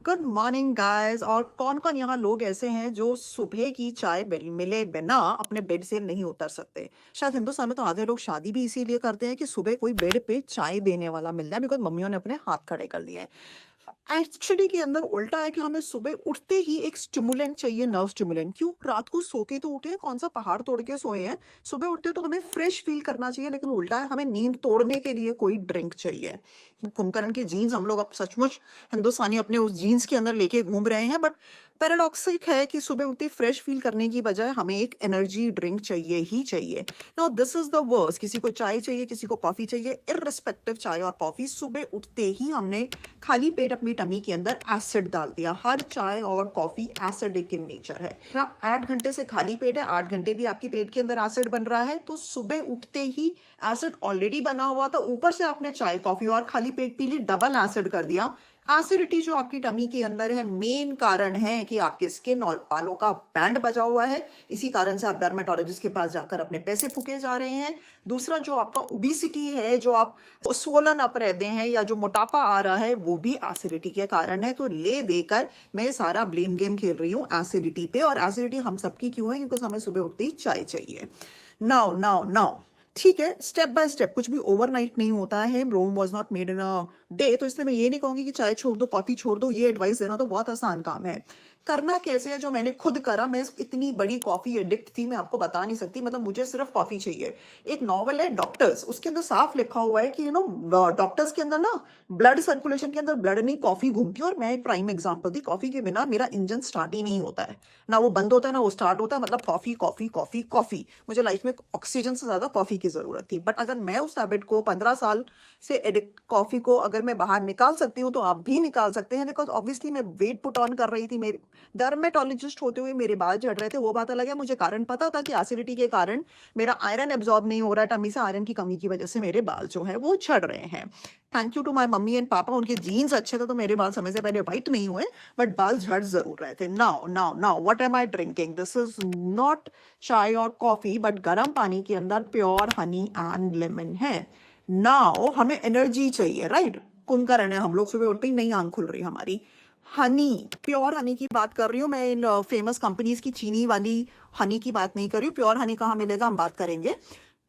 Good morning guys. और कौन कौन यहाँ लोग ऐसे हैं जो सुबह की चाय मिले बिना अपने बेड से नहीं उतर सकते। शायद हिंदुस्तान में तो आधे लोग शादी भी इसीलिए करते हैं कि सुबह कोई बेड पे चाय देने वाला मिल जाए, बिकॉज मम्मियों ने अपने हाथ खड़े कर लिए हैं। एक्चुअली के अंदर उल्टा है कि हमें सुबह उठते ही एक स्टिमुलेंट चाहिए, नर्व स्टिमुलेंट। क्यों? रात को सो के तो उठे हैं, कौन सा पहाड़ तोड़ के सोए हैं। सुबह उठते तो हमें फ्रेश फील करना चाहिए, लेकिन उल्टा है, हमें नींद तोड़ने के लिए कोई ड्रिंक चाहिए। कुंभकर्ण की जीन्स हम लोग अब सचमुच हिंदुस्तानी अपने उस जीन्स के अंदर लेके घूम रहे हैं, बट पैराडॉक्सिक है कि सुबह उठते फ्रेश फील करने की बजाय हमें एक एनर्जी ड्रिंक चाहिए ही चाहिए। Now this is the worst. किसी को चाय चाहिए, किसी को कॉफी चाहिए। इररिस्पेक्टिव चाय और कॉफी, सुबह उठते ही हमने खाली पेट अपनी टमी के अंदर एसिड डाल दिया। हर चाय और कॉफी एसिडिक इन नेचर है। 8 घंटे से खाली पेट है, 8 घंटे भी आपकी पेट के अंदर एसिड बन रहा है, तो सुबह उठते ही एसिड ऑलरेडी बना हुआ था, ऊपर से आपने चाय कॉफी और खाली पेट पी ली, डबल एसिड कर दिया। एसिडिटी जो आपकी टमी के अंदर है, मेन कारण है कि आपके स्किन और बालों का बैंड बजा हुआ है। इसी कारण से आप डर्मेटोलॉजिस्ट के पास जाकर अपने पैसे फूके जा रहे हैं। दूसरा, जो आपका ओबिसिटी है, जो आप स्वोलन अप रहते हैं या जो मोटापा आ रहा है, वो भी एसिडिटी के कारण है। तो ले देकर मैं सारा ब्लेम गेम खेल रही हूँ एसिडिटी पे। और एसिडिटी हम सबकी क्यों है? क्योंकि हमें सुबह उठते ही चाय चाहिए। नाउ नाउ नाउ, ठीक है, स्टेप बाय स्टेप, कुछ भी ओवरनाइट नहीं होता है। Rome was not made in a day. तो इसलिए मैं ये नहीं कहूंगी कि चाय छोड़ दो, कॉफी छोड़ दो। ये एडवाइस देना तो बहुत आसान काम है। करना कैसे है, जो मैंने खुद करा। मैं इतनी बड़ी कॉफी एडिक्ट थी, मैं आपको बता नहीं सकती। मतलब मुझे सिर्फ कॉफी चाहिए। एक नॉवल है डॉक्टर्स, उसके अंदर साफ लिखा हुआ है कि डॉक्टर्स के अंदर ना ब्लड सर्कुलेशन के अंदर ब्लड नहीं, कॉफी घूमती है। और मैं एक प्राइम एग्जांपल थी। कॉफी के बिना मेरा इंजन स्टार्ट ही नहीं होता है, ना वो बंद होता है ना वो स्टार्ट होता है। मतलब कॉफी कॉफी कॉफी कॉफी। मुझे लाइफ में ऑक्सीजन से ज्यादा कॉफी की जरूरत थी। बट अगर मैं उस हैबिट को 15 साल से एडिक्ट कॉफी को अगर मैं बाहर निकाल सकती हूँ, तो आप भी निकाल सकते हैं। बिकॉज ऑब्वियसली मैं वेट पुट ऑन कर रही थी। मेरे डर्मेटोलॉजिस्ट होते हुए मेरे बाल झड़ रहे थे, वो बात अलग है। मुझे कारण पता था कि एसिडिटी के कारण मेरा आयरन एब्जॉर्ब नहीं हो रहा है टमी से। आयरन की कमी की वजह से मेरे बाल जो है वो झड़ रहे हैं। Thank you to my mummy and papa, उनके जीन्स अच्छे थे तो मेरे बाल समय से पहले व्हाइट नहीं हुए, बट बाल झड़ जरूर रहे थे। Now now now, what am I drinking? This is not चाय और कॉफी, बट गर्म पानी के अंदर प्योर हनी एंड लेमन है। नाउ हमें एनर्जी चाहिए, राइट? कुंभकर्ण है हम लोग, सुबह उठते ही नहीं आंख खुल रही हमारी। हनी, प्योर हनी की बात कर रही हूँ मैं। इन फेमस कंपनीज की चीनी वाली हनी की बात नहीं कर रही हूँ। प्योर हनी कहाँ मिलेगा, हम बात करेंगे।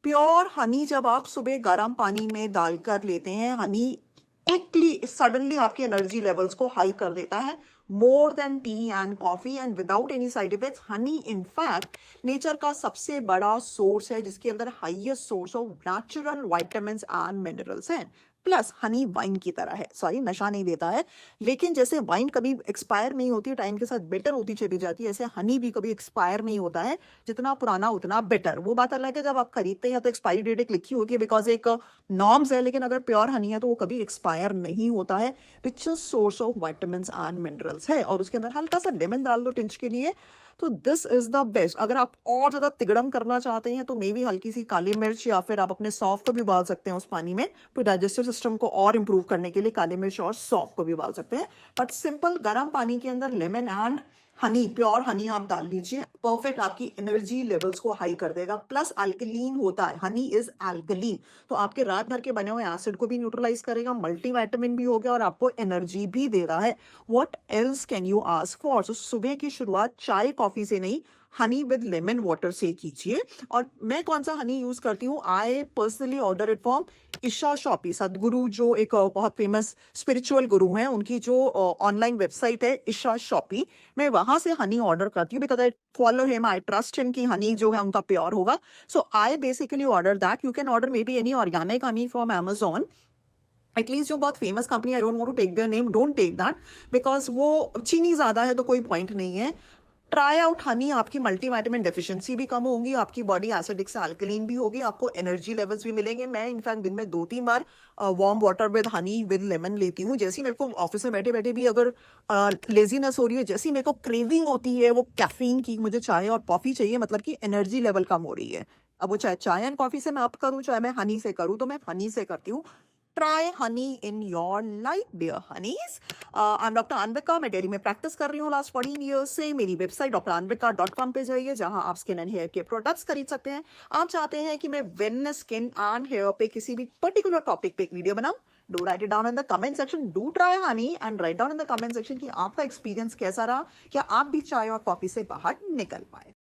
प्योर हनी जब आप सुबह गर्म पानी में डालकर लेते हैं, हनी क्विकली सडनली आपके एनर्जी लेवल्स को हाई कर देता है, more than T and coffee, and without any side effects. Honey in fact nature का सबसे बड़ा सोर्स है, जिसके अंदर highest source of natural vitamins and minerals हैं। प्लस हनी वाइन की तरह है, सॉरी नशा नहीं देता है, लेकिन जैसे वाइन कभी एक्सपायर नहीं होती, टाइम के साथ बेटर होती चली जाती है, ऐसे हनी भी कभी एक्सपायर नहीं होता है। जितना पुराना उतना बेटर। वो बात अलग है, जब आप खरीदते हैं तो एक्सपायरी डेट एक लिखी होगी, बिकॉज एक नॉर्म्स है। लेकिन अगर प्योर हनी है तो वो कभी एक्सपायर नहीं होता है, which is source of vitamins and minerals है। और उसके अंदर हल्का सा लेमन डाल दो टिंच के लिए, तो दिस इज द बेस्ट। अगर आप और ज्यादा तिगड़म करना चाहते हैं तो मे भी हल्की सी काली मिर्च, या फिर आप अपने सौंफ को भी उबाल सकते हैं उस पानी में। तो डाइजेस्टिव सिस्टम को और इंप्रूव करने के लिए काली मिर्च और सौंफ को भी उबाल सकते हैं। बट सिंपल गर्म पानी के अंदर lemon and honey, pure Honey आप डाल लीजिए, परफेक्ट, आपकी एनर्जी लेवल्स को हाई कर देगा। प्लस अल्कलीन होता है, हनी इज अल्कलीन, तो आपके रात भर के बने हुए एसिड को भी न्यूट्रलाइज करेगा, मल्टीविटामिन भी हो गया, और आपको एनर्जी भी दे रहा है। What else can you ask for? So सुबह की शुरुआत चाय कॉफी से नहीं, हनी विद लेमन वाटर से कीजिए। और मैं कौन सा हनी यूज करती हूँ? I personally order it from Isha Shoppe. Sadhguru जो एक बहुत फेमस स्पिरिचुअल गुरु हैं, उनकी जो ऑनलाइन वेबसाइट है ईशा शॉपी, मैं वहां से हनी ऑर्डर करती हूँ, because I follow him, I trust him कि हनी जो है उनका प्योर होगा। So I basically order that. You can order maybe any organic honey from Amazon, at least जो बहुत famous company, I don't want to take their name, don't take that, because वो चीनी ज्यादा है तो कोई पॉइंट नहीं है। ट्राई आउट हनी, आपकी मल्टीविटामिन डेफिशिएंसी भी कम होगी, आपकी बॉडी एसिडिक से अल्कलीन भी होगी, आपको एनर्जी लेवल्स भी मिलेंगे। मैं इनफैक्ट दिन में 2-3 बार warm water with honey with lemon लेती हूँ। जैसे ही मेरे को ऑफिस में बैठे बैठे भी अगर लेजीनेस हो रही है, जैसे ही मेरे को क्रेविंग होती है वो कैफीन की, मुझे चाय और कॉफी चाहिए, मतलब कि एनर्जी लेवल कम हो रही है। अब वो चाहे चाय एंड कॉफी से मैं अप करूँ, चाहे मैं हनी से करूँ, तो मैं हनी से करती हूँ। Try honey in your life dear honeys. I am doctor Anvika, मैं डेली में प्रैक्टिस कर रही हूँ लास्ट 14 ईयर्स से। मेरी वेबसाइट dranvika.com पे जाइए, जहां आप स्किन एंड हेयर के प्रोडक्ट्स खरीद सकते हैं। आप चाहते हैं कि मैं वेलनेस स्किन एंड हेयर पे किसी भी पर्टिकुलर टॉपिक पे एक वीडियो बनाऊं, do right it down in the comment section, do try honey and write down in the comment section कि आपका एक्सपीरियंस कैसा रहा, क्या आप भी चाय और कॉफी से बाहर निकल पाए।